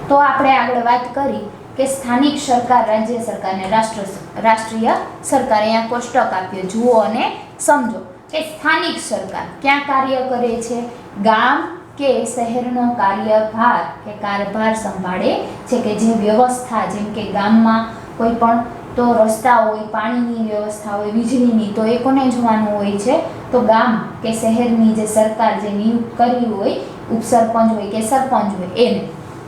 તો આપણે આગળ વાત કરી કે સ્થાનિક સરકાર, રાજ્ય સરકાર અને રાષ્ટ્રીય સરકાર. અહીંયા કોષ્ટક આપ્યો, જુઓ અને સમજો કે સ્થાનિક સરકાર ક્યાં કાર્ય કરે છે? ગામ કે શહેરનો કાર્યભાર કે કારભાર સંભાળે છે, કે જે વ્યવસ્થા, જેમ કે ગામમાં કોઈ પણ તો રસ્તા હોય, પાણીની વ્યવસ્થા હોય, વીજળીની, તો એ કોને જોવાનું હોય છે? તો ગામ કે શહેરની જે સરકાર જે નિયુક્ત કરી હોય, ઉપસરપંચ હોય કે સરપંચ હોય એને.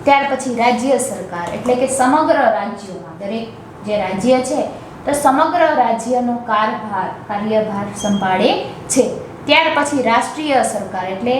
ત્યાર પછી રાજ્ય સરકાર એટલે કે સમગ્ર રાજ્યોમાં, દરેક જે રાજ્ય છે તો સમગ્ર રાજ્યનો કાર્યભાર સંભાળે છે. ત્યાર પછી રાષ્ટ્રીય સરકાર એટલે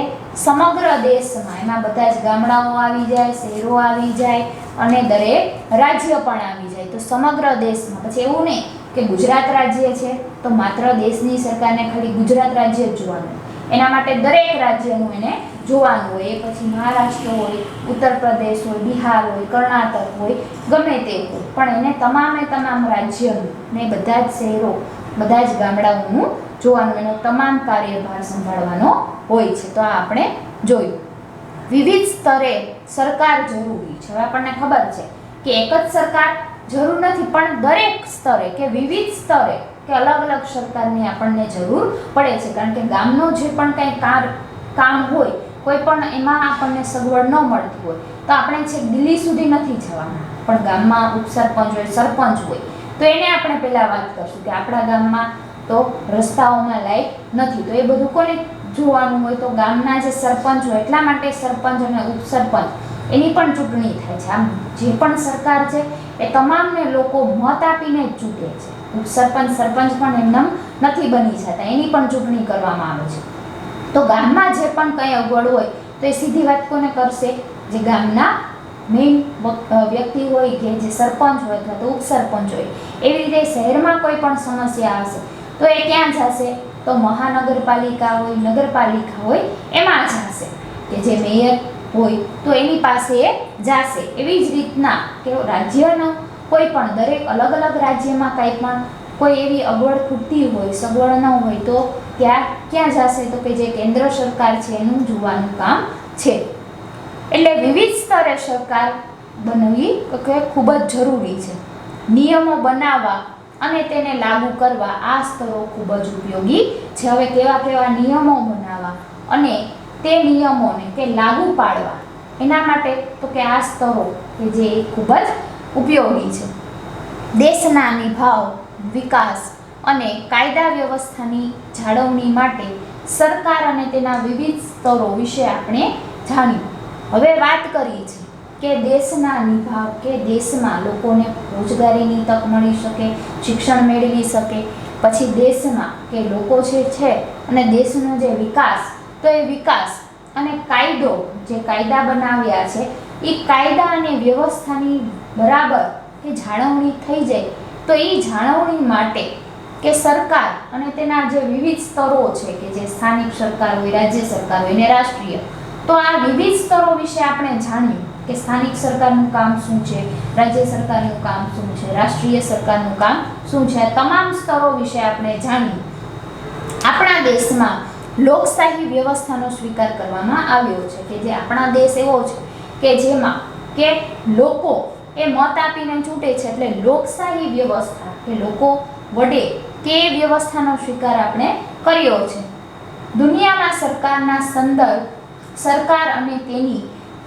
સમગ્ર દેશમાં, એમાં બધા જ ગામડાઓ આવી જાય, શહેરો આવી જાય અને દરેક રાજ્ય પણ આવી જાય. તો સમગ્ર દેશમાં. પછી એવું નહીં કે ગુજરાત રાજ્ય છે તો માત્ર દેશની સરકારને ખાલી ગુજરાત રાજ્ય જ જોવાનું, એના માટે દરેક રાજ્યનું એને જોવાનું હોય. એ પછી મહારાષ્ટ્ર હોય, ઉત્તર પ્રદેશ હોય, બિહાર હોય, કર્ણાટક હોય, ગમે તે હોય, પણ એને તમામ રાજ્યનું ને બધા જ શહેરો, બધા જ ગામડાઓનું જોવાનું, એનો તમામ કાર્યભાર સંભાળવાનો હોય છે. તો આ આપણે જોયું. વિવિધ સ્તરે સરકાર જરૂરી છે. હવે આપણને ખબર છે કે એક જ સરકાર જરૂર નથી, પણ દરેક સ્તરે કે વિવિધ સ્તરે કે અલગ અલગ સરકારની આપણને જરૂર પડે છે. કારણ કે ગામનો જે પણ કંઈ કામ હોય, કોઈ પણ એમાં આપણને સગવડ ન મળતી હોય તો આપણે છેક દિલ્હી સુધી નથી જવાના, પણ ગામમાં ઉપસરપંચ હોય, સરપંચ હોય, તો એને આપણે પહેલાં વાત કરશું કે આપણા ગામમાં તો રસ્તાઓમાં લાઈટ નથી, તો એ બધું કોને જોવાનું હોય? તો ગામના જે સરપંચ હોય. એટલા માટે સરપંચ અને ઉપસરપંચ એની પણ ચૂંટણી થાય છે. આમ જે પણ સરકાર છે એ તમામને લોકો મત આપીને જ ચૂંટે છે. ઉપસરપંચ, સરપંચ પણ એમનેમ નથી બની જતા, એની પણ ચૂંટણી કરવામાં આવે છે. તો ગામમાં જે પણ કંઈ અગવડ હોય તો એ સીધી વાત કોને કરશે? જે ગામના મેઇન વ્યક્તિ હોય કે જે સરપંચ હોય અથવા તો ઉપસરપંચ હોય. એવી રીતે શહેરમાં કોઈ પણ સમસ્યા હશે તો એ ક્યાં જશે? તો મહાનગરપાલિકા હોય, નગરપાલિકા હોય, એમાં જશે. કે જે મેયર હોય તો એની પાસે એ જશે. એવી જ રીતના કે રાજ્યનો કોઈ પણ, દરેક અલગ અલગ રાજ્યમાં કંઈ પણ કોઈ એવી અગવડ ખૂટતી હોય, સગવડ ન હોય તો ક્યાં જશે? તો કે જે કેન્દ્ર સરકાર છે એનું જોવાનું કામ છે. એટલે વિવિધ સ્તરે સરકાર બનવી કે ખૂબ જ જરૂરી છે. નિયમો બનાવવા અને તેને લાગુ કરવા આ સ્તરો ખૂબ જ ઉપયોગી છે. હવે કેવા નિયમો બનાવવા અને તે નિયમોને કે લાગુ પાડવા, એના માટે તો કે આ સ્તરો કે જે ખૂબ જ ઉપયોગી છે. દેશના નિભાવ, વિકાસ અને કાયદા વ્યવસ્થાની જાળવણી માટે સરકાર અને તેના વિવિધ સ્તરો વિશે આપણે જાણ્યું. હવે વાત કરી છે કે દેશના નિભાવ કે દેશમાં લોકોને રોજગારીની તક મળી શકે, શિક્ષણ મેળવી શકે. પછી દેશમાં કે લોકો છે અને દેશનો જે વિકાસ, તો એ વિકાસ અને કાયદો, જે કાયદા બનાવ્યા છે એ કાયદા અને વ્યવસ્થાની બરાબર કે જાળવણી થઈ જાય. તો એ જાળવણી માટે કે સરકાર અને તેના જે વિવિધ સ્તરો છે કે જે સ્થાનિક સરકાર હોય, રાજ્ય સરકાર હોય ને રાષ્ટ્રીય, તો આ વિવિધ સ્તરો વિશે આપણે જાણ્યું કે સ્થાનિક સરકારનું કામ શું છે, રાજ્ય સરકારનું કામ શું છે, રાષ્ટ્રીય સરકારનું કામ શું છે. આ તમામ સ્તરો વિશે આપણે જાણ્યું. આપણા દેશમાં લોકશાહી વ્યવસ્થાનો સ્વીકાર કરવામાં આવ્યો છે કે જે આપણા દેશ એવો છે કે જેમાં કે લોકો એ મત આપીને ચૂંટે છે. એટલે લોકશાહી વ્યવસ્થા કે લોકો વડે કે વ્યવસ્થાનો સ્વીકાર આપણે કર્યો છે. દુનિયામાં સરકારના સંદર્ભ, સરકાર અને તેની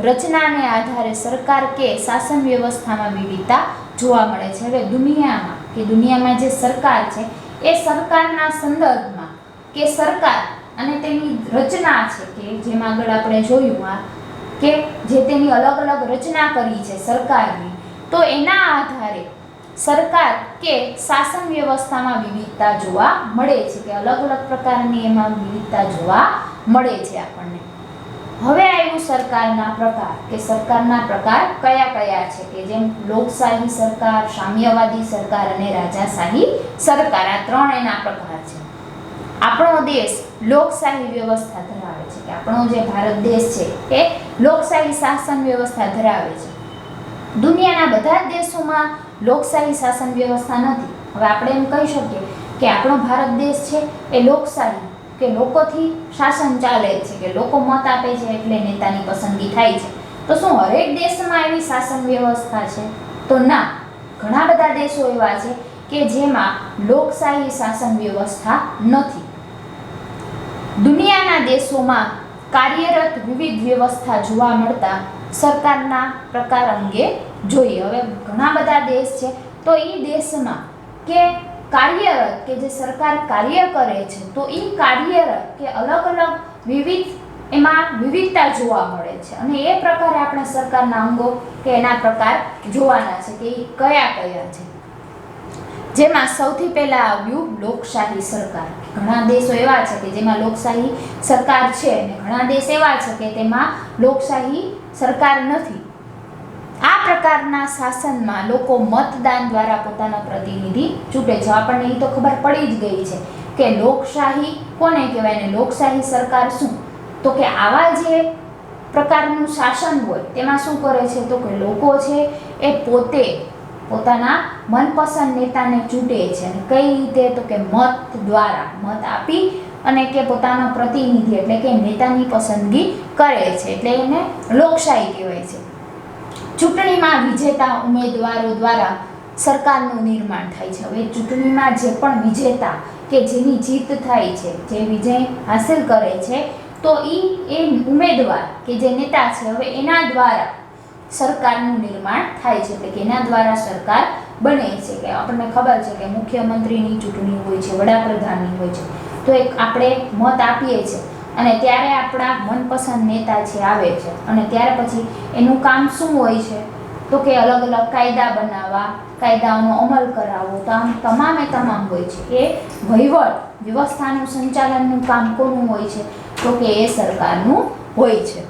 રચનાને આધારે સરકાર કે શાસન વ્યવસ્થામાં વિવિધતા જોવા મળે છે. હવે દુનિયામાં જે સરકાર છે એ સરકારના સંદર્ભમાં કે સરકાર અને તેની રચના છે કે જેમાં આગળ આપણે જોયું કે જે તેની અલગ અલગ રચના કરી છે સરકારની, તો એના આધારે સરકાર કે શાસન વ્યવસ્થામાં વિવિધતા જોવા મળે છે કે અલગ અલગ પ્રકારની એમાં વિવિધતા જોવા મળે છે આપણને. હવે આવ્યું સરકારના પ્રકાર કે સરકારના પ્રકાર કયા છે કે જેમ લોકશાહી સરકાર, સામ્યવાદી સરકાર અને રાજાશાહી સરકાર. આ ત્રણ એના પ્રકાર છે. આપણો દેશ લોકશાહી વ્યવસ્થા ધરાવે છે કે આપણો જે ભારત દેશ છે એ લોકશાહી શાસન વ્યવસ્થા ધરાવે છે. દુનિયાના બધા જ દેશોમાં લોકશાહી શાસન વ્યવસ્થા નથી. હવે આપણે એમ કહી શકીએ કે આપણો ભારત દેશ છે એ લોકશાહી કે લોકોથી શાસન ચાલે છે કે લોકો મત આપે છે એટલે નેતાની પસંદગી થાય છે. તો શું હરેક દેશમાં એવી શાસન વ્યવસ્થા છે? તો ના, ઘણા બધા દેશો એવા છે કે જેમાં લોકશાહી શાસન વ્યવસ્થા નથી. દુનિયાના દેશોમાં કાર્યરત વિવિધ વ્યવસ્થા જોવા મળતા સરકારના પ્રકાર અંગે જોઈએ. હવે ઘણા બધા દેશ છે, તો એ દેશમાં કે કાર્યરત કે જે સરકાર કાર્ય કરે છે, તો એ કાર્યરત કે અલગ અલગ વિવિધ એમાં વિવિધતા જોવા મળે છે. અને એ પ્રકારે આપણે સરકારના અંગો કે એના પ્રકાર જોવાના છે કે એ કયા કયા છે. જેમાં સૌથી પહેલા આવ્યું લોકશાહી સરકાર. ઘણા દેશો એવા છે કે જેમાં લોકશાહી સરકાર છે અને ઘણા દેશ એવા છે કે તેમાં લોકશાહી સરકાર નથી. આ પ્રકારના શાસનમાં લોકો મતદાન દ્વારા પોતાના પ્રતિનિધિ ચૂંટે છે. આપણને એ તો ખબર પડી જ ગઈ છે કે લોકશાહી કોને કહેવાય ને લોકશાહી સરકાર શું? તો કે આવા જે પ્રકારનું શાસન હોય તેમાં શું કરે છે? તો કે લોકો છે એ પોતે પોતાના મનપસંદ નેતાને ચૂંટે છે. અને કઈ રીતે? તો કે મત દ્વારા, મત આપી અને કે પોતાનો પ્રતિનિધિ એટલે કે નેતાની પસંદગી કરે છે. એટલે એને લોકશાહી કહેવાય છે. ચૂંટણીમાં વિજેતા ઉમેદવારો દ્વારા સરકારનું નિર્માણ થાય છે. હવે ચૂંટણીમાં જે પણ વિજેતા કે જેની જીત થાય છે, જે વિજય હાંસલ કરે છે, તો એ ઉમેદવાર કે જે નેતા છે, હવે એના દ્વારા સરકારનું નિર્માણ થાય છે. એટલે કે એના દ્વારા સરકાર બને છે. કે આપણને ખબર છે કે મુખ્યમંત્રીની ચૂંટણી હોય છે, વડાપ્રધાનની હોય છે, તો એક આપણે મત આપીએ છીએ અને ત્યારે આપણા મનપસંદ નેતા છે આવે છે અને ત્યાર પછી એનું કામ શું હોય છે? તો કે અલગ અલગ કાયદા બનાવવા, કાયદાઓનો અમલ કરાવવો, તો આમ તમામે તમામ હોય છે. એ વહીવટ વ્યવસ્થાનું સંચાલનનું કામ કોનું હોય છે? તો કે એ સરકારનું હોય છે.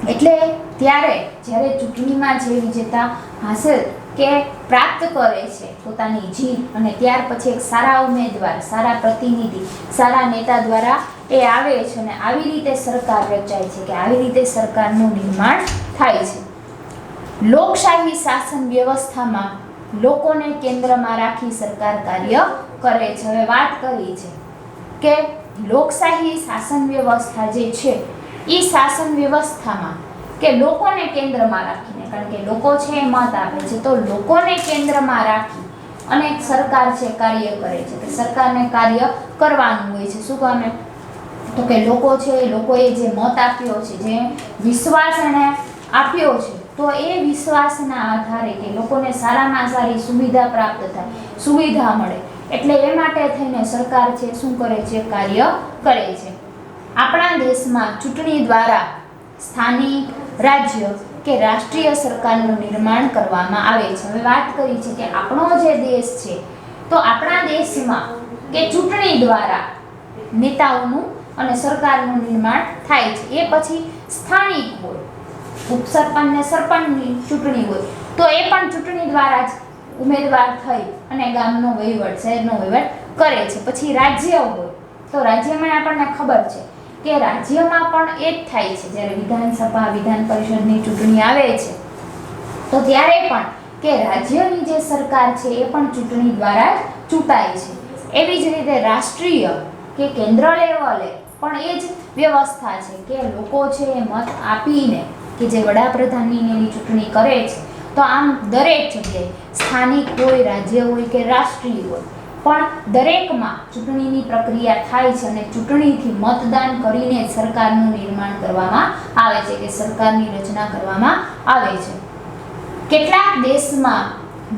એટલે ત્યારે જ્યારે ચૂંટણીમાં જે વિજેતા હાંસલ કે પ્રાપ્ત કરે છે પોતાની જીત, અને ત્યાર પછી એક સારા ઉમેદવાર, સારા પ્રતિનિધિ, સારા નેતા દ્વારા એ આવે છે અને આવી રીતે સરકાર રચાય છે, કે આવી રીતે સરકારનું નિર્માણ થાય છે. લોકશાહી શાસન વ્યવસ્થામાં લોકોને કેન્દ્રમાં રાખી સરકાર કાર્ય કરે છે. હવે વાત કરી છે કે લોકશાહી શાસન વ્યવસ્થા જે છે એ શાસન વ્યવસ્થામાં કે લોકોને કેન્દ્રમાં રાખીને, કારણ કે લોકો છે એ મત આપે છે, તો લોકોને કેન્દ્રમાં રાખી અને સરકાર છે કાર્ય કરે છે. કે સરકારને કાર્ય કરવાનું હોય છે. શું કામે? તો કે લોકો છે, લોકોએ જે મત આપ્યો છે, જે વિશ્વાસ એને આપ્યો છે, તો એ વિશ્વાસના આધારે કે લોકોને સારામાં સારી સુવિધા પ્રાપ્ત થાય, સુવિધા મળે, એટલે એ માટે થઈને સરકાર છે શું કરે છે? કાર્ય કરે છે. આપણા દેશમાં ચૂંટણી દ્વારા સ્થાનિક, રાજ્ય કે રાષ્ટ્રીય સરકારનું નિર્માણ કરવામાં આવે છે. હવે વાત કરી છે કે આપણો જે દેશ છે, તો આપણા દેશમાં કે ચૂંટણી દ્વારા નેતાઓનું અને સરકારનું નિર્માણ થાય છે. એ પછી સ્થાનિક હોય, ઉપસરપંચ ને સરપંચની ચૂંટણી હોય, તો એ પણ ચૂંટણી દ્વારા જ ઉમેદવાર થઈ અને ગામનો વહીવટ, શહેરનો વહીવટ કરે છે. પછી રાજ્ય હોય, તો રાજ્યમાં આપણને ખબર છે કે રાજ્યમાં પણ એ જ થાય છે. જ્યારે વિધાનસભા, વિધાન પરિષદની ચૂંટણી આવે છે, તો ત્યારે પણ કે રાજ્યની જે સરકાર છે એ પણ ચૂંટણી દ્વારા જ ચૂંટાય છે. એવી જ રીતે રાષ્ટ્રીય કે કેન્દ્ર લેવલે પણ એ જ વ્યવસ્થા છે કે લોકો છે એ મત આપીને કે જે વડાપ્રધાનની એની ચૂંટણી કરે છે, તો આમ દરેક જગ્યાએ સ્થાનિક હોય, રાજ્ય હોય કે રાષ્ટ્રીય હોય, પણ દરેકમાં ચૂંટણીની પ્રક્રિયા થાય છે અને ચૂંટણીથી મતદાન કરીને સરકારનું નિર્માણ કરવામાં આવે છે, કે સરકારની રચના કરવામાં આવે છે. કેટલાક દેશમાં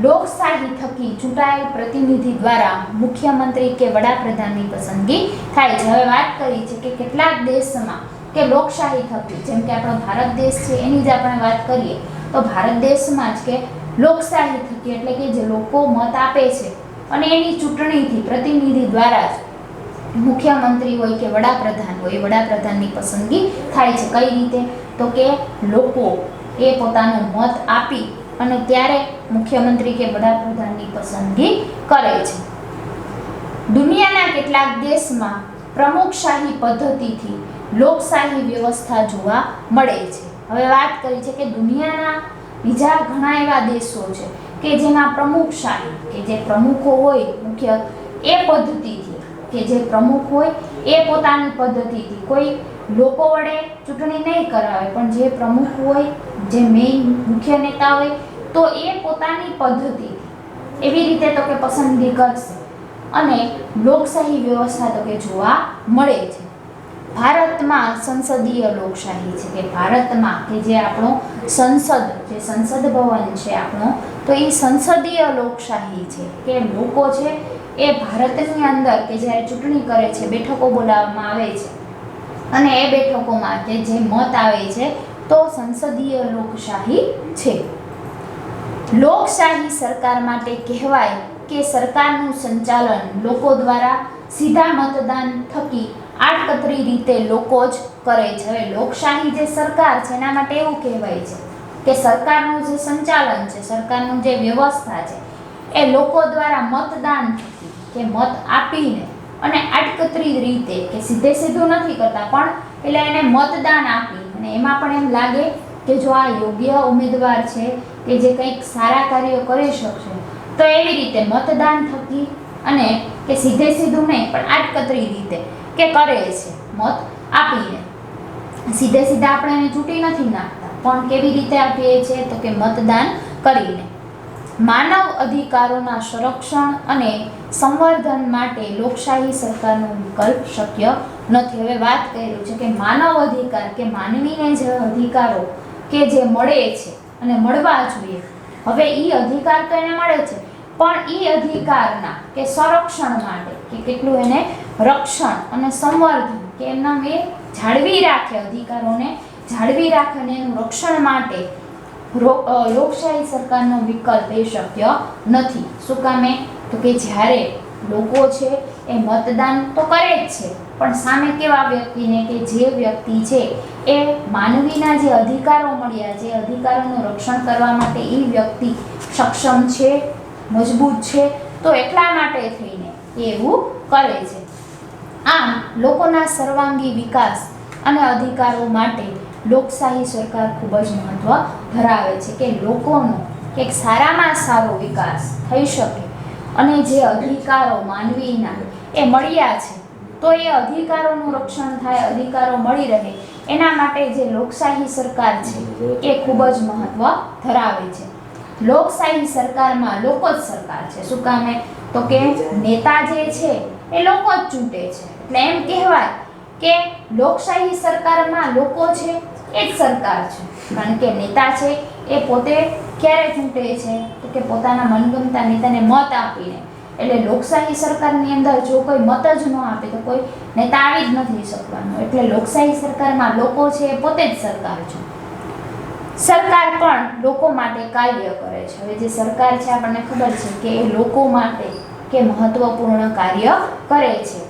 લોકશાહી થકી ચૂંટાયેલ પ્રતિનિધિ દ્વારા મુખ્યમંત્રી કે વડાપ્રધાનની પસંદગી થાય છે. હવે વાત કરી છે કે કેટલાક દેશમાં કે લોકશાહી થકી, જેમ કે આપણો ભારત દેશ છે એની જ આપણે વાત કરીએ, તો ભારત દેશમાં જ કે લોકશાહી થકી એટલે કે જે લોકો મત આપે છે અને એની ચૂંટણીથી પ્રતિનિધિ દ્વારા જ મુખ્યમંત્રી હોય કે વડાપ્રધાન હોય, વડાપ્રધાનની પસંદગી થાય છે. કઈ રીતે? તો કે લોકો એ પોતાનો મત આપી અને ત્યારે મુખ્યમંત્રી કે વડાપ્રધાનની પસંદગી કરે છે. દુનિયાના કેટલાક દેશમાં પ્રમુખશાહી પદ્ધતિથી લોકશાહી વ્યવસ્થા જોવા મળે છે. હવે વાત કરી છે કે દુનિયાના બીજા ઘણા એવા દેશો છે કે જેમાં પ્રમુખશાહી કે જે પ્રમુખો હોય મુખ્ય, એ પદ્ધતિથી કે જે પ્રમુખ હોય એ પોતાની પદ્ધતિથી કોઈ લોકો વડે ચૂંટણી નહીં કરાવે, પણ જે પ્રમુખ હોય, જે મેઇન મુખ્ય નેતા હોય, તો એ પોતાની પદ્ધતિથી એવી રીતે તો કે પસંદગી કરશે અને લોકશાહી વ્યવસ્થા તો કે જોવા મળે છે. ભારતમાં સંસદીય લોકશાહી છે કે ભારતમાં કે જે આપણો સંસદ ભવન છે આપણો, તો એ સંસદીય લોકશાહી છે કે લોકો છે એ ભારતની અંદર કે જ્યારે ચૂંટણી કરે છે, બેઠકો બોલાવવામાં આવે છે અને એ બેઠકોમાં કે જે મત આવે છે તો સંસદીય લોકશાહી છે. લોકશાહી સરકાર માટે કહેવાય કે સરકારનું સંચાલન લોકો દ્વારા સીધા મતદાન થકી આડકતરી રીતે લોકો જ કરે છે. હવે લોકશાહી જે સરકાર છે એના માટે એવું કહેવાય છે કે સરકારનું જે સંચાલન છે, સરકારનું જે વ્યવસ્થા છે એ લોકો દ્વારા મતદાન થકી કે મત આપીને અને આડકતરી રીતે કે સીધે સીધું નથી કરતા, પણ એટલે એને મતદાન આપી અને એમાં પણ એમ લાગે કે જો આ યોગ્ય ઉમેદવાર છે કે જે કંઈક સારા કાર્યો કરી શકશે, તો એવી રીતે મતદાન થકી અને કે સીધે સીધું નહીં પણ આડકતરી રીતે કે કરે છે મત આપીને. સીધે સીધા આપણે એને ચૂંટી નથી નાખતા, પણ કેવી રીતે આપીએ છીએ તો કે મતદાન કરીને. માનવ અધિકારોના સંરક્ષણ અને સંવર્ધન માટે લોકશાહી સરકારનો વિકલ્પ શક્ય નથી. હવે વાત કર્યું છે કે માનવ અધિકાર કે માનવીને જે અધિકારો કે જે મળે છે અને મળવા જોઈએ, હવે એ અધિકાર તો એને મળે છે, પણ એ અધિકારના કે સંરક્ષણ માટે કે કેટલું એને રક્ષણ અને સંવર્ધન કે એમના એ જાળવી રાખે, અધિકારોને જાળવી રાખે અને એનું રક્ષણ માટે લોકશાહી સરકારનો વિકલ્પ એ શક્ય નથી. શું કામે તો કે જ્યારે લોકો છે એ મતદાન તો કરે જ છે, પણ સામે કેવા વ્યક્તિને કે જે વ્યક્તિ છે એ માનવીના જે અધિકારો મળ્યા, જે અધિકારોનું રક્ષણ કરવા માટે એ વ્યક્તિ સક્ષમ છે, મજબૂત છે, તો એટલા માટે થઈને એવું કરે છે. આમ લોકોના સર્વાંગી વિકાસ અને અધિકારો માટે લોકશાહી સરકાર ખૂબ જ મહત્વ ધરાવે છે કે લોકોનો એક સારામાં સારો વિકાસ થઈ શકે અને જે અધિકારો માનવીના એ મળ્યા છે તો એ અધિકારોનું રક્ષણ થાય, અધિકારો મળી રહે, એના માટે જે લોકશાહી સરકાર છે એ ખૂબ જ મહત્વ ધરાવે છે. લોકશાહી સરકારમાં લોકો જ સરકાર છે. શું કામે તો કે નેતા જે છે એ લોકો જ ચૂંટે છે, એટલે એમ કહેવાય કે લોકશાહી સરકારમાં લોકો છે એ જ સરકાર છે. કારણ કે નેતા છે એ પોતે ક્યારે ચૂંટે છે તો કે પોતાના મનગમતા નેતાને મત આપીને. એટલે લોકશાહી સરકારની અંદર જો કોઈ મત જ ન આપે તો કોઈ નેતા આવી જ નથી શકવાનો. એટલે લોકશાહી સરકારમાં લોકો છે એ પોતે જ સરકાર છે. સરકાર પણ લોકો માટે કાર્ય કરે છે. હવે જે સરકાર છે આપણને ખબર છે કે એ લોકો માટે કે મહત્વપૂર્ણ કાર્ય કરે છે.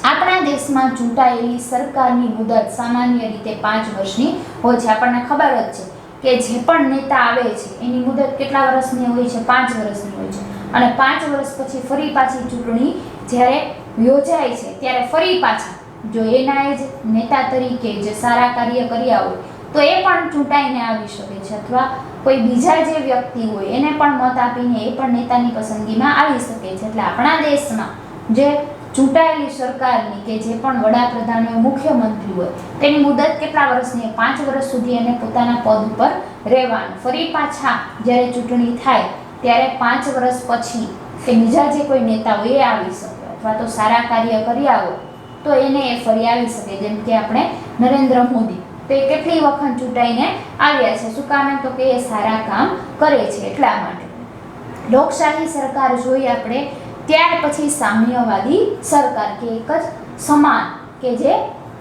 આપણા દેશમાં ચૂંટાયેલી સરકારની મુદત સામાન્ય રીતે 5 વર્ષની હોય છે. આપણને ખબર જ છે કે જે પણ નેતા આવે છે એની મુદત કેટલા વર્ષની હોય છે? 5 વર્ષની હોય છે. અને 5 વર્ષ પછી ફરી પાછી ચૂંટણી જ્યારે યોજાય છે ત્યારે ફરી પાછા જો એના જ નેતા તરીકે જે સારા કાર્ય કર્યા હોય તો એ પણ ચૂંટાઈને આવી શકે છે, અથવા કોઈ બીજા જે વ્યક્તિ હોય એને પણ મત આપીને એ પણ નેતાની પસંદગીમાં આવી શકે છે. એટલે આપણા દેશમાં જે ચૂંટાયેલી સરકારની કે જે પણ વડાપ્રધાન હોય, મુખ્યમંત્રી હોય, તેની મુદત કેટલા વર્ષની? 5 વર્ષ સુધી એને પોતાના પદ ઉપર રહેવાનું. ફરી પાછા જ્યારે ચૂંટણી થાય ત્યારે 5 વર્ષ પછી કે બીજા જે કોઈ નેતા હોય એ આવી શકે, અથવા તો સારા કાર્ય કર્યા હોય તો એને એ ફરી આવી શકે. જેમ કે આપણે નરેન્દ્ર મોદી, તો એ કેટલી વખત ચૂંટાઈને આવ્યા છે. શું કામ? તો કે એ સારા કામ કરે છે એટલા માટે. લોકશાહી સરકાર જોઈએ આપણે, ત્યાર પછી સામ્યવાદી સરકાર કે એક જ સમાન કે જે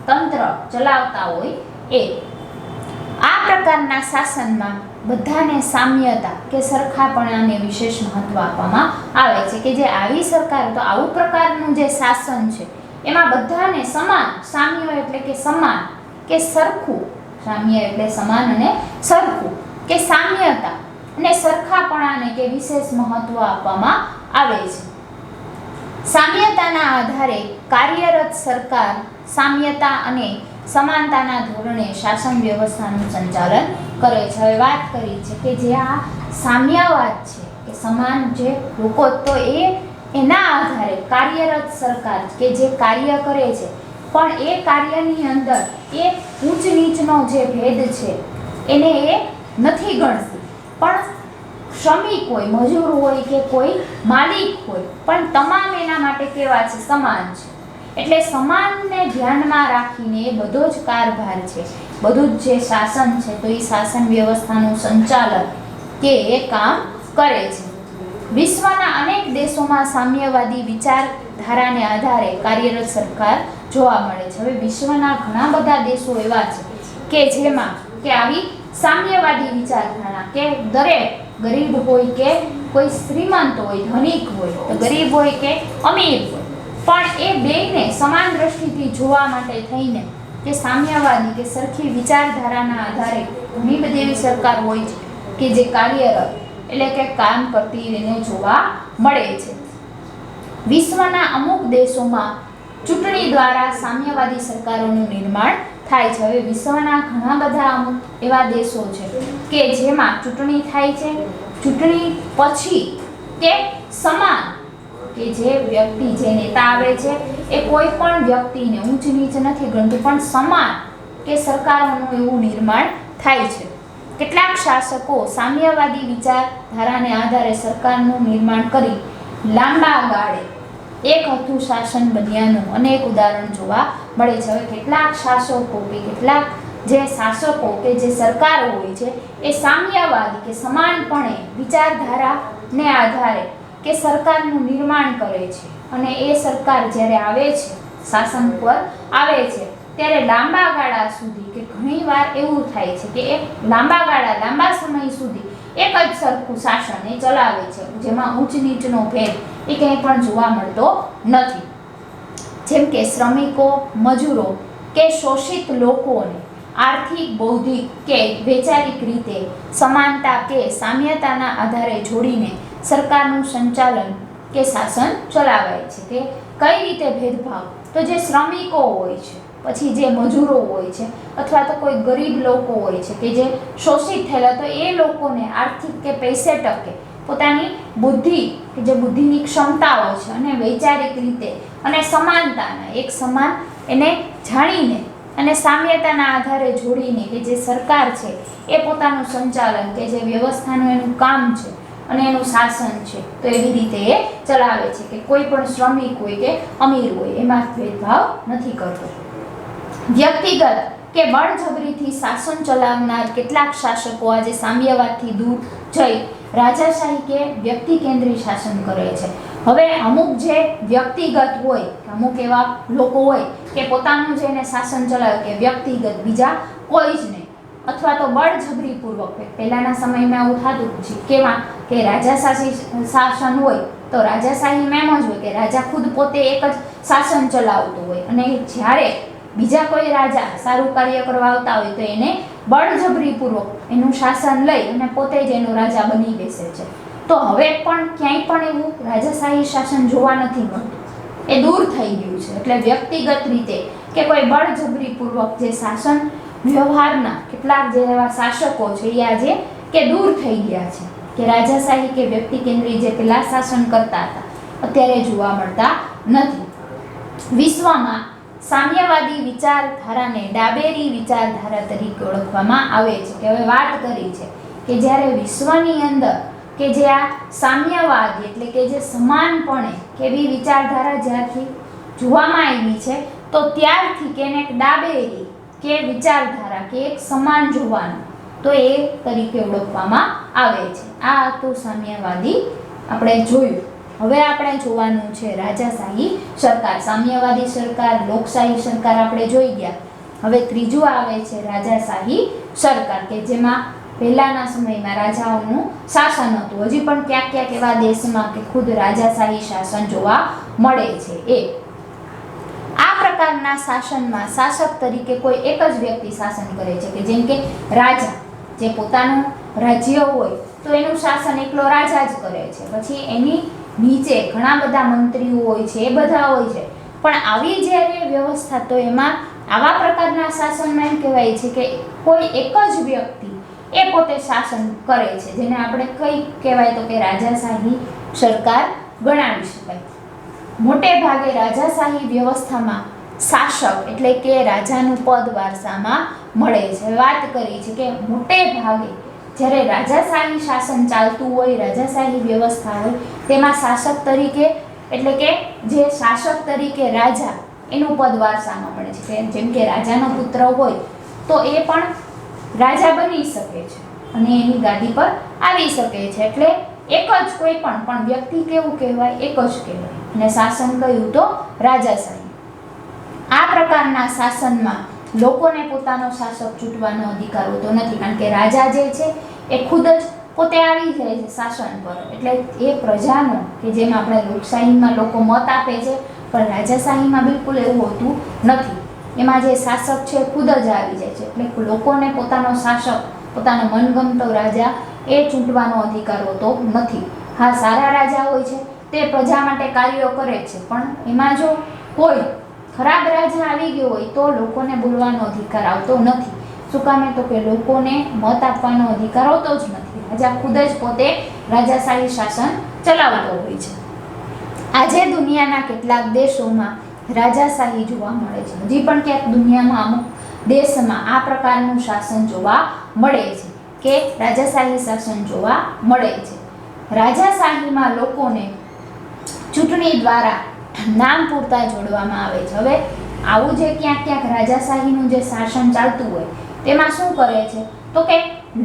તંત્ર ચલાવતા હોય એ. આ પ્રકારના શાસનમાં બધાને સામ્યતા કે સરખાપણાને વિશેષ મહત્વ આપવામાં આવે છે કે જે આવી સરકાર, તો આવું પ્રકારનું જે શાસન છે એમાં બધાને સમાન, સામ્ય એટલે કે સમાન કે સરખું, સામ્ય એટલે સમાન અને સરખું કે સામ્યતા અને સરખાપણાને કે વિશેષ મહત્વ આપવામાં આવે છે. સામ્યતાના આધારે કાર્યરત સરકાર સામ્યતા અને સમાનતાના ધોરણે શાસન વ્યવસ્થાનું સંચાલન કરે છે. હવે વાત કરી છે કે જે આ સામ્યવાદ છે કે સમાન જે લોકો, તો એ એના આધારે કાર્યરત સરકાર કે જે કાર્ય કરે છે, પણ એ કાર્યની અંદર એ ઊંચ નીચનો જે ભેદ છે એને એ નથી ગણતી, પણ શ્રમિક હોય, મજૂર હોય કે કોઈ માલિક હોય, પણ તમામ એના માટે કેવા છે? સમાન છે. એટલે સમાનને ધ્યાનમાં રાખીને એ બધો જ કારભાર છે, બધું જ જે શાસન છે, તો એ શાસન વ્યવસ્થાનું સંચાલન કે એ કામ કરે છે. વિશ્વના અનેક દેશોમાં સામ્યવાદી વિચારધારાને આધારે કાર્યરત સરકાર જોવા મળે છે. હવે વિશ્વના ઘણા બધા દેશો એવા છે કે જેમાં કે આવી સામ્યવાદી વિચારધારા કે દરેક ગરીબ હોય કે કોઈ શ્રીમંત હોય, ધનિક હોય, તો ગરીબ હોય કે અમીર હોય, પણ એ બેયને સમાન દ્રષ્ટિથી જોવા માટે થઈને કે સામ્યવાદી કે સરખી વિચારધારાના આધારે ઘણી બધી એવી સરકાર હોય છે કે જે કાર્યરત એટલે કે કામ કરતી એને જોવા મળે છે. વિશ્વના અમુક દેશોમાં ચૂંટણી દ્વારા સામ્યવાદી સરકારોનું નિર્માણ થાય છે. હવે વિશ્વના ઘણા બધા અમુક એવા દેશો છે કે જેમાં ચૂંટણી થાય છે. ચૂંટણી પછી કે સમાન કે જે વ્યક્તિ જે નેતા આવે છે એ કોઈ પણ વ્યક્તિને ઊંચ નીચ નથી ગણતું, પણ સમાન કે સરકારોનું એવું નિર્માણ થાય છે. કેટલાક શાસકો સામ્યવાદી વિચારધારાને આધારે સરકારનું નિર્માણ કરી લાંબા ગાળે એક હતું શાસન બન્યાનું અનેક ઉદાહરણ જોવા મળે છે. હવે કેટલાક શાસકો કે કેટલાક જે શાસકો કે જે સરકારો હોય છે એ સામ્યવાદી કે સમાનપણે વિચારધારાને આધારે કે સરકારનું નિર્માણ કરે છે, અને એ સરકાર જ્યારે આવે છે, શાસન પર આવે છે, ત્યારે લાંબા ગાળા સુધી કે ઘણીવાર એવું થાય છે કે એક લાંબા સમય સુધી એક જ સરખું શાસન એ ચલાવે છે, જેમાં ઊંચ નીચનો ભેદ એ કંઈ પણ જોવા મળતો નથી. જેમ કે શ્રમિકો, મજૂરો કે શોષિત લોકોને આર્થિક, બૌદ્ધિક કે વૈચારિક રીતે સમાનતા કે સામ્યતાના આધારે જોડીને સરકારનું સંચાલન કે શાસન ચલાવાય છે. કે કઈ રીતે ભેદભાવ? તો જે શ્રમિકો હોય છે, પછી જે મજૂરો હોય છે, અથવા તો કોઈ ગરીબ લોકો હોય છે કે જે શોષિત થયેલા, તો એ લોકોને આર્થિક કે પૈસે ટકે પોતાની બુદ્ધિ કે જે બુદ્ધિની ક્ષમતાઓ છે અને વૈચારિક રીતે અને સમાનતાના એક સમાન એને જાણીને અને સામ્યતાના આધારે જોડીને કે જે સરકાર છે એ પોતાનું સંચાલન કે જે વ્યવસ્થાનું એનું કામ છે અને એનું શાસન છે, તો એવી રીતે એ ચલાવે છે કે કોઈ પણ શ્રમિક હોય કે અમીર હોય એમાં ભેદભાવ નથી કરતો. વ્યક્તિગત કે બળજબરીથી શાસન ચલાવનાર કેટલાક શાસકો આજે સામ્યવાદથી દૂર જઈ રાજાશાહી કે વ્યક્તિ કેન્દ્રિત શાસન કરે છે. હવે અમુક જે વ્યક્તિગત હોય, અમુક એવા લોકો હોય કે પોતાનું જે એને શાસન ચલાવે કે વ્યક્તિગત, બીજા કોઈ જ નહીં, અથવા તો બળજબરીપૂર્વક. પહેલાના સમયમાં એવું થતું છે કેવા કે રાજાશાહી શાસન હોય તો રાજાશાહીમાં એમ જ હોય કે રાજા ખુદ પોતે એક જ શાસન ચલાવતો હોય, અને જ્યારે બીજા કોઈ રાજા સારું કાર્ય કરવા આવતા હોય તો એને બળજબરીપૂર્વક એનું શાસન લઈ અને પોતે જ એનો રાજા બની બેસે છે. તો હવે પણ ક્યાંય પણ એવું રાજાશાહી શાસન જોવા નથી મળતું, એ દૂર થઈ ગયું છે. એટલે વ્યક્તિગત રીતે કે કોઈ બળજબરીપૂર્વક જે શાસન વ્યવહારના કેટલાક જે એવા શાસકો છે એ આજે કે દૂર થઈ ગયા છે, કે રાજાશાહી કે વ્યક્તિ કેન્દ્રિત જે પેલા શાસન કરતા હતા અત્યારે જોવા મળતા નથી. વિશ્વમાં સામ્યવાદી વિચારધારાને ડાબેરી વિચારધારા તરીકે ઓળખવામાં આવે છે. કે હવે વાત કરી છે કે જ્યારે વિશ્વની અંદર કે જે આ સામ્યવાદ એટલે કે જે સમાનપણે કેવી વિચારધારા જ્યારથી જોવામાં આવી છે, તો ત્યારથી કે એને ડાબેરી કે વિચારધારા કે એક સમાન જોવાનું, તો એ તરીકે ઓળખવામાં આવે છે. આ તો સામ્યવાદી આપણે જોયું. હવે આપણે જોવાનું છે રાજાશાહી સરકાર. સામ્યવાદી સરકાર, લોકશાહી સરકાર આપણે જોઈ ગયા. હવે ત્રીજું આવે છે રાજાશાહી સરકાર, કે જેમાં પહેલાના સમયમાં રાજાઓનું શાસન હતું. હજી પણ ક્યાંક ક્યાંક એવા દેશમાં કે ખુદ રાજાશાહી શાસન જોવા મળે છે. આ પ્રકારના શાસનમાં શાસક તરીકે કોઈ એક જ વ્યક્તિ શાસન કરે છે, કે જેમ કે રાજા જે પોતાનું રાજ્ય હોય તો એનું શાસન એકલો રાજા જ કરે છે. પછી એની નીચે ઘણા બધા મંત્રીઓ હોય છે, એ બધા હોય છે. પણ આવી જ્યારે વ્યવસ્થા, તો એમાં આવા પ્રકારના શાસનમાં એમ કહેવાય છે કે કોઈ એક જ વ્યક્તિ એ પોતે શાસન કરે છે, જેને આપણે કઈ કહેવાય તો કે રાજાશાહી સરકાર ગણાવી શકાય. મોટે ભાગે રાજાશાહી વ્યવસ્થામાં શાસક એટલે કે રાજાનું પદ વારસામાં મળે છે. વાત કરી છે કે મોટે ભાગે જ્યારે રાજાશાહી શાસન ચાલતું હોય, રાજાશાહી વ્યવસ્થા હોય, તેમાં શાસક તરીકે એટલે કે જે શાસક તરીકે રાજા એનું પદ વારસામાં મળે છે. જેમ કે રાજાનો પુત્ર હોય તો એ પણ રાજા બની શકે છે અને એની ગાદી પર આવી શકે છે. એટલે એક જ કોઈ પણ વ્યક્તિ કેવું કહેવાય? એક જ કહેવાય. અને શાસન કયું? તો રાજાશાહી. આ પ્રકારના શાસનમાં લોકોને પોતાનો શાસક ચૂંટવાનો અધિકાર હોતો નથી, કારણ કે રાજા જે છે એ ખુદ જ પોતે આવી જાય છે શાસન પર. એટલે એ પ્રજાનો, કે જેમ આપણે લોકશાહીમાં લોકો મત આપે છે, પણ રાજાશાહીમાં બિલકુલ એવું હોતું નથી. એમાં જે શાસક છે ખુદ જ આવી જાય છે. એટલે લોકોને પોતાનો શાસક, પોતાનો મનગમતો રાજા એ ચૂંટવાનો અધિકાર હોતો નથી. હા, સારા રાજા હોય છે તે પ્રજા માટે કાર્યો કરે છે, પણ એમાં જો કોઈ ખરાબ રાજા આવી ગયો હોય તો લોકોને બોલવાનો અધિકાર આવતો નથી. શું કામે? તો કે લોકોને મત આપવાનો અધિકાર હોતો જ નથી. રાજા ખુદ જ પોતે રાજાશાહી શાસન ચલાવતો હોય છે. આજે દુનિયાના કેટલાક દેશોમાં રાજાશાહી જોવા મળે છે. હજી પણ ક્યાંક દુનિયામાં અમુક દેશમાં આ પ્રકારનું શાસન જોવા મળે છે કે રાજાશાહી શાસન જોવા મળે છે. રાજાશાહીમાં લોકોને ચૂંટણી દ્વારા નામ પૂરતા જોડવામાં આવે છે. હવે આવું જે ક્યાંક રાજાશાહીનું જે શાસન ચાલતું હોય તેમાં શું કરે છે? તો કે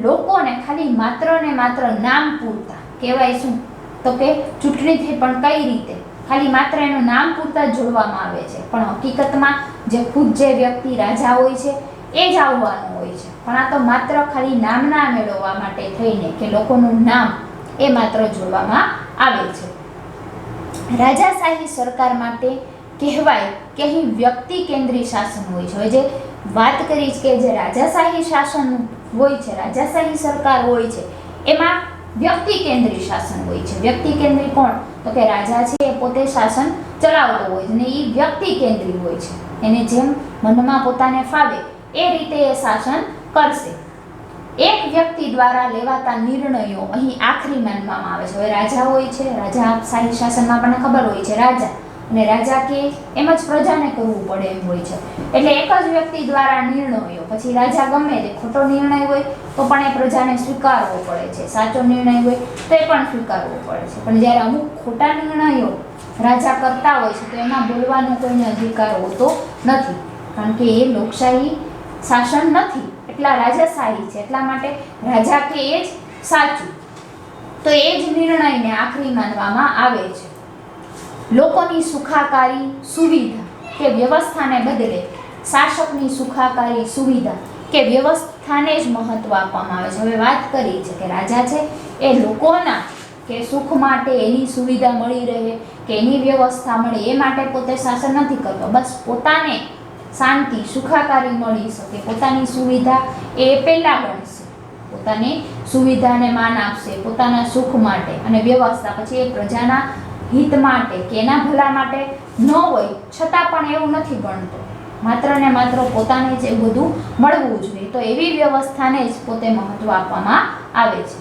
લોકોને ખાલી માત્ર ને માત્ર નામ પૂરતા કહેવાય. શું? તો કે ચૂંટણીથી પણ કઈ રીતે? ખાલી માત્ર એનું નામ પૂરતા જોડવામાં આવે છે, પણ હકીકતમાં જે ખુદ જે વ્યક્તિ રાજા હોય છે એ જ આવવાનું હોય છે. પણ આ તો માત્ર ખાલી નામના મેળવવા માટે થઈને કે લોકોનું નામ એ માત્ર જોડવામાં આવે છે. રાજાશાહી સરકાર માટે કહેવાય કે અહીં વ્યક્તિ કેન્દ્રી શાસન હોય છે. હવે જે વાત કરી કે જે રાજાશાહી શાસન હોય છે, રાજાશાહી સરકાર હોય છે, એમાં વ્યક્તિ કેન્દ્રી શાસન હોય છે. વ્યક્તિ કેન્દ્રી કોણ? તો કે રાજા છે એ પોતે શાસન ચલાવતો હોય છે અને એ વ્યક્તિ કેન્દ્રી હોય છે. એને જેમ મનમાં પોતાને ફાવે એ રીતે એ શાસન કરશે. એક વ્યક્તિ દ્વારા લેવાતા નિર્ણયો અહીં આખરી માનવામાં આવે છે. હવે રાજા હોય છે, રાજાશાહી શાસનમાં આપણને ખબર હોય છે રાજા, અને રાજા કે એમ જ પ્રજાને કરવું પડે એમ હોય છે. એટલે એક જ વ્યક્તિ દ્વારા નિર્ણયો, પછી રાજા ગમે તે ખોટો નિર્ણય હોય તો પણ એ પ્રજાને સ્વીકારવો પડે છે, સાચો નિર્ણય હોય તો એ પણ સ્વીકારવો પડે છે. પણ જ્યારે અમુક ખોટા નિર્ણયો રાજા કરતા હોય છે તો એમાં બોલવાનો કોઈને અધિકાર હોતો નથી, કારણ કે એ લોકશાહી શાસન નથી, એટલા રાજાશાહી છે. એટલા માટે રાજા કે એ જ સાચું, તો એ જ નિર્ણયને આખરી માનવામાં આવે છે. લોકોની સુખાકારી સુવિધા કે વ્યવસ્થાને બદલે શાસકની સુખાકારી સુવિધા કે વ્યવસ્થાને જ મહત્વ આપવામાં આવે છે. હવે વાત કરી છે કે રાજા છે એ લોકોના કે સુખ માટે, એની સુવિધા મળી રહે કે એની વ્યવસ્થા મળે એ માટે પોતે શાસન નથી કરતો. બસ પોતાને શાંતિ, સુખાકારી મળી શકે, પોતાની સુવિધા એ પહેલા ગણશે, પોતાની સુવિધાને માન આપશે, પોતાના સુખ માટે, અને વ્યવસ્થા પછી એ પ્રજાના હિત માટે કે એના ભલા માટે ન હોય છતાં પણ એવું નથી ગણતો. માત્ર ને માત્ર પોતાને જ એ બધું મળવું જોઈએ, તો એવી વ્યવસ્થાને જ પોતે મહત્વ આપવામાં આવે છે.